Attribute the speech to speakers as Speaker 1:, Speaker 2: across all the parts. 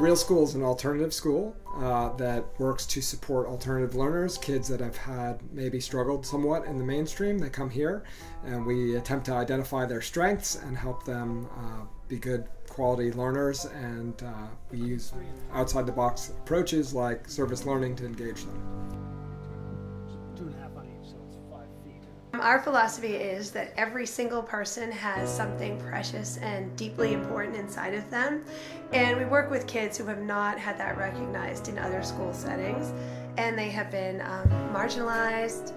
Speaker 1: REAL School is an alternative school that works to support alternative learners, kids that have had maybe struggled somewhat in the mainstream. They come here and we attempt to identify their strengths and help them be good quality learners, and we use outside the box approaches like service learning to engage them.
Speaker 2: 2.5 on each, so it's 5 feet.
Speaker 3: Our philosophy is that every single person has something precious and deeply important inside of them, and we work with kids who have not had that recognized in other school settings, and they have been marginalized,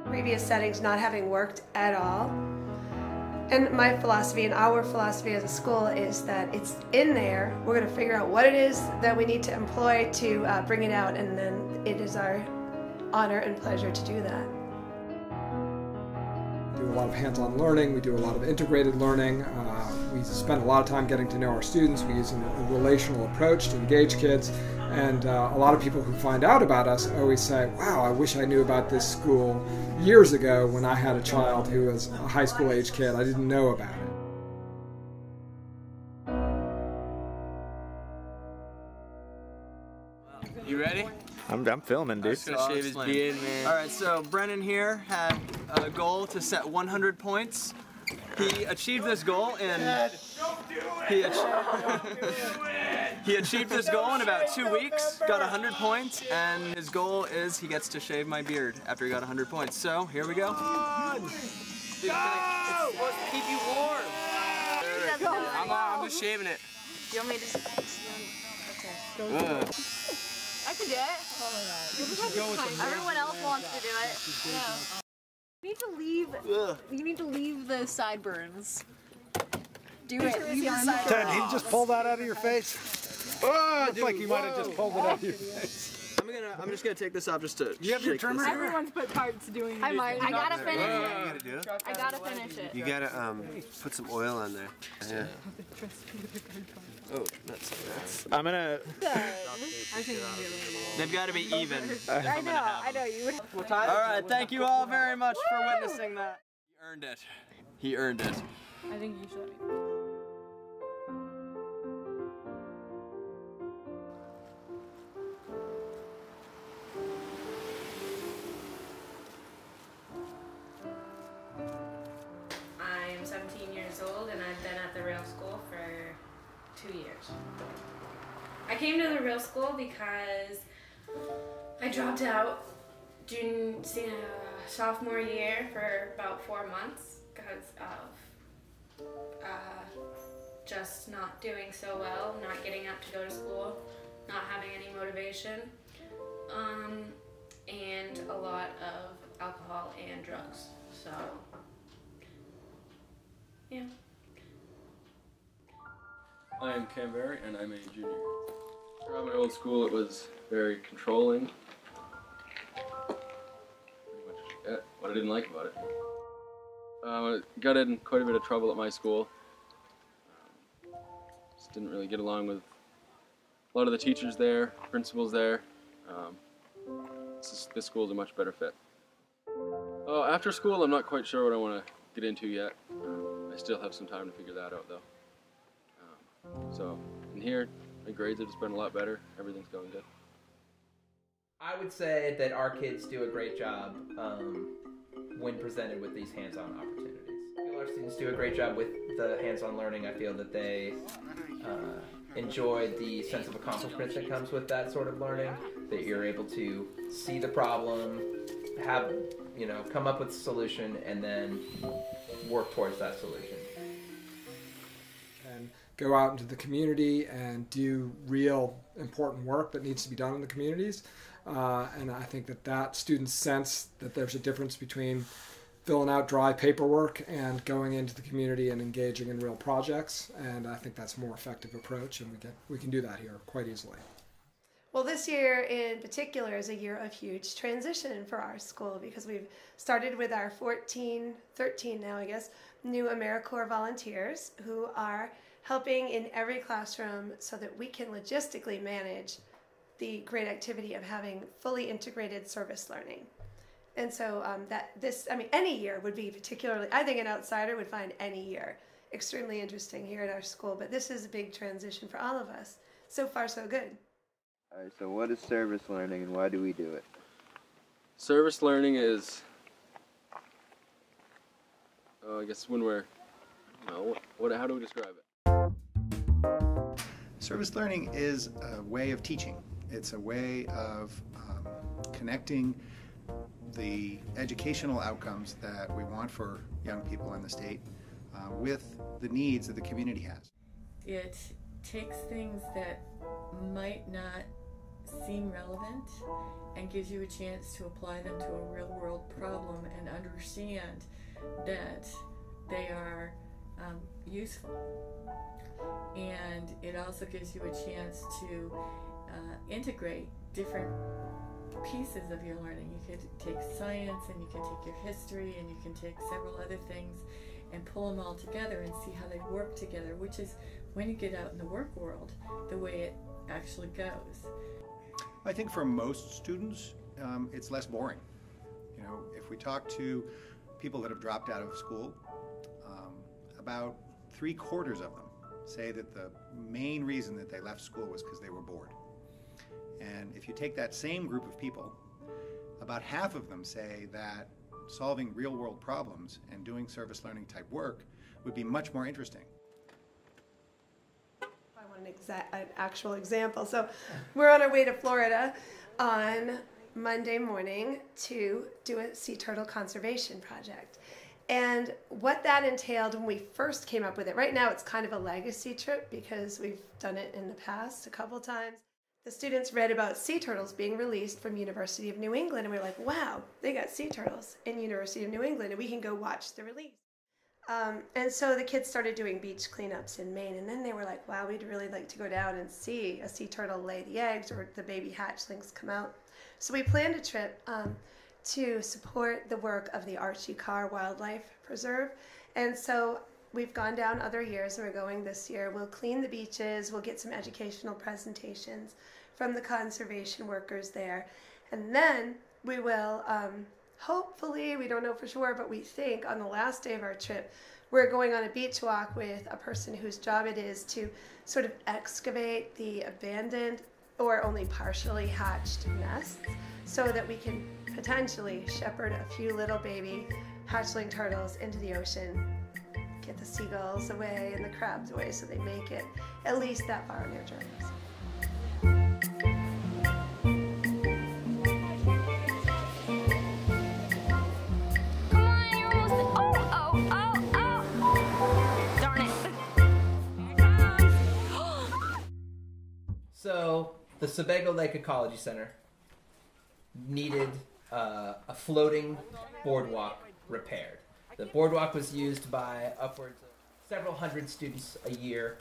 Speaker 3: previous settings not having worked at all. And my philosophy and our philosophy as a school is that it's in there. We're going to figure out what it is that we need to employ to bring it out, and then it is our honor and pleasure to do that.
Speaker 1: We do a lot of hands-on learning. We do a lot of integrated learning. We spend a lot of time getting to know our students. We use a relational approach to engage kids. And a lot of people who find out about us always say, wow, I wish I knew about this school years ago when I had a child who was a high school age kid. I didn't know about it.
Speaker 4: You ready?
Speaker 5: I'm filming, dude.
Speaker 4: He's gonna shave his beard, man. All right, so Brennan here had a goal to set 100 points. He achieved this goal in he achieved this goal in about 2 weeks. Got 100 points, and his goal is he gets to shave my beard after he got 100 points. So here we go. Dude, it's supposed to keep you warm. I'm just shaving it.
Speaker 6: You want me to? Okay. I can do it. Everyone else wants to do it. Yeah. You need to leave the sideburns. Do it. Leave the sideburns.
Speaker 2: Ted, he just pulled that out of your face. Oh, looks like you might have just pulled it out of your face.
Speaker 4: I'm just gonna take this off just to.
Speaker 2: You have your trimmer?
Speaker 6: Everyone's put parts doing it. I gotta finish it.
Speaker 7: You gotta do it?
Speaker 6: I gotta finish it.
Speaker 7: You gotta put some oil on there. Yeah.
Speaker 4: Oh, that's.
Speaker 5: I'm gonna.
Speaker 4: They've got to be even.
Speaker 6: I know. You would.
Speaker 4: All right, thank you all very much for witnessing that. He earned it. He earned it.
Speaker 6: I think you should.
Speaker 8: I'm 17 years old and I've been at the REAL School for 2 years. I came to the REAL School because I dropped out sophomore year for about 4 months because of just not doing so well, not getting up to go to school, not having any motivation, and a lot of alcohol and drugs. So, yeah.
Speaker 9: I am Cam Berry, and I'm a junior. Around my old school, it was very controlling. Pretty much what I didn't like about it. I got in quite a bit of trouble at my school. Just didn't really get along with a lot of the teachers there, principals there. This school's a much better fit. After school, I'm not quite sure what I want to get into yet. I still have some time to figure that out, though. So, in here, my grades have just been a lot better. Everything's going good.
Speaker 10: I would say that our kids do a great job when presented with these hands-on opportunities. I feel our students do a great job with the hands-on learning. I feel that they enjoy the sense of accomplishment that comes with that sort of learning, that you're able to see the problem, come up with a solution, and then work towards that solution.
Speaker 1: And go out into the community and do real important work that needs to be done in the communities. And I think that students sense that there's a difference between filling out dry paperwork and going into the community and engaging in real projects. And I think that's a more effective approach, and we can do that here quite easily.
Speaker 3: Well, this year in particular is a year of huge transition for our school because we've started with our 13 now, I guess, new AmeriCorps volunteers who are helping in every classroom so that we can logistically manage the great activity of having fully integrated service learning. And so any year would be particularly, I think an outsider would find any year extremely interesting here at our school, but this is a big transition for all of us. so far so good.
Speaker 5: All right, so what is service learning and why do we do it?
Speaker 9: Service learning is, I guess when we're, how do we describe it?
Speaker 11: Service learning is a way of teaching. It's a way of connecting the educational outcomes that we want for young people in the state with the needs that the community has.
Speaker 12: It takes things that might not seem relevant and gives you a chance to apply them to a real world problem and understand that they are useful. And it also gives you a chance to integrate different pieces of your learning. You could take science and you can take your history and you can take several other things and pull them all together and see how they work together, which is when you get out in the work world, the way it actually goes.
Speaker 11: I think for most students, it's less boring. You know, if we talk to people that have dropped out of school, about 3/4 of them say that the main reason that they left school was because they were bored. And if you take that same group of people, about half of them say that solving real-world problems and doing service learning type work would be much more interesting.
Speaker 3: I want an actual example. So we're on our way to Florida on Monday morning to do a sea turtle conservation project. And what that entailed when we first came up with it, right now it's kind of a legacy trip because we've done it in the past a couple times. The students read about sea turtles being released from University of New England, and we were like, wow, they got sea turtles in University of New England, and we can go watch the release. And so the kids started doing beach cleanups in Maine, and then they were like, wow, we'd really like to go down and see a sea turtle lay the eggs or the baby hatchlings come out. So we planned a trip to support the work of the Archie Carr Wildlife Preserve. And so we've gone down other years, and we're going this year. We'll clean the beaches, we'll get some educational presentations from the conservation workers there. And then we will, hopefully, we don't know for sure, but we think on the last day of our trip, we're going on a beach walk with a person whose job it is to sort of excavate the abandoned or only partially hatched nests so that we can potentially shepherd a few little baby hatchling turtles into the ocean, get the seagulls away and the crabs away so they make it at least that far on their journeys.
Speaker 10: So the Sebago Lake Ecology Center needed a floating boardwalk repaired. The boardwalk was used by upwards of several hundred students a year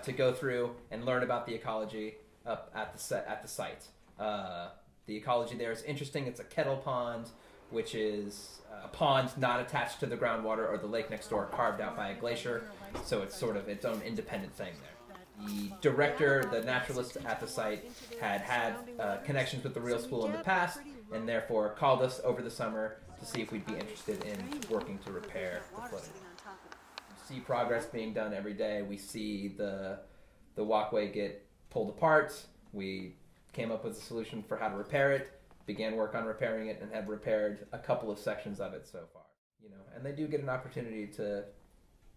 Speaker 10: to go through and learn about the ecology up at the site. The ecology there is interesting. It's a kettle pond, which is a pond not attached to the groundwater or the lake next door, carved out by a glacier. So it's sort of its own independent thing there. The director, the naturalist at the site, had connections with the REAL School in the past, and therefore called us over the summer to see if we'd be interested in working to repair the floating. We see progress being done every day. We see the walkway get pulled apart. We came up with a solution for how to repair it, began work on repairing it, and have repaired a couple of sections of it so far. And they do get an opportunity to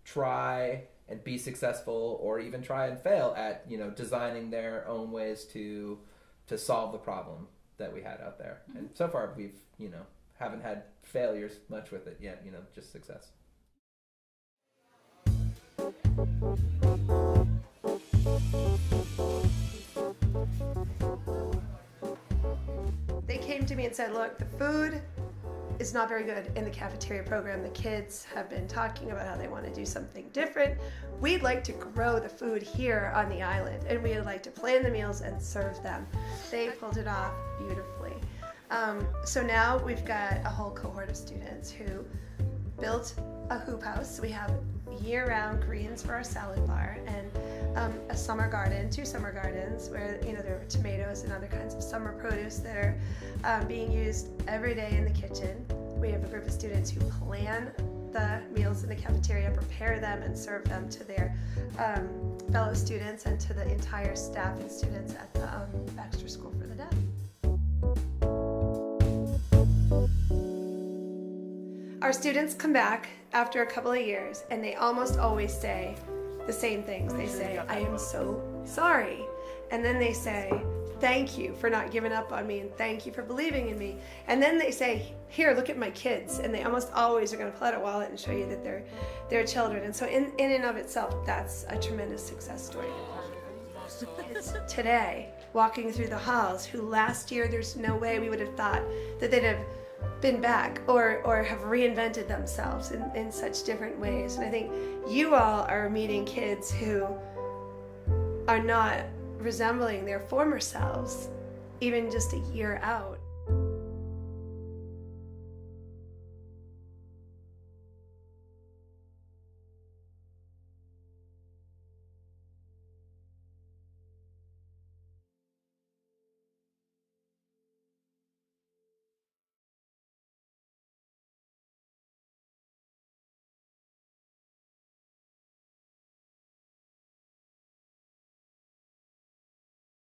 Speaker 10: try and be successful, or even try and fail at designing their own ways to solve the problem that we had out there. And so far we've haven't had failures much with it yet, just success.
Speaker 3: They came to me and said, look, the food is not very good in the cafeteria program. The kids have been talking about how they want to do something different. We'd like to grow the food here on the island, and we'd like to plan the meals and serve them. They pulled it off beautifully. So now we've got a whole cohort of students who built a hoop house. We have year-round greens for our salad bar, and a summer garden, 2 summer gardens where there are tomatoes and other kinds of summer produce that are being used every day in the kitchen. We have a group of students who plan the meals in the cafeteria, prepare them, and serve them to their fellow students and to the entire staff and students at the Baxter School for the Deaf. Our students come back after a couple of years and they almost always say the same things. They say, "I am so sorry." And then they say, "Thank you for not giving up on me, and thank you for believing in me." And then they say, "Here, look at my kids." And they almost always are going to pull out a wallet and show you that they're children. And so in and of itself, that's a tremendous success story. It's today, walking through the halls, who last year there's no way we would have thought that they'd have been back or have reinvented themselves in such different ways. And I think you all are meeting kids who are not resembling their former selves, even just a year out.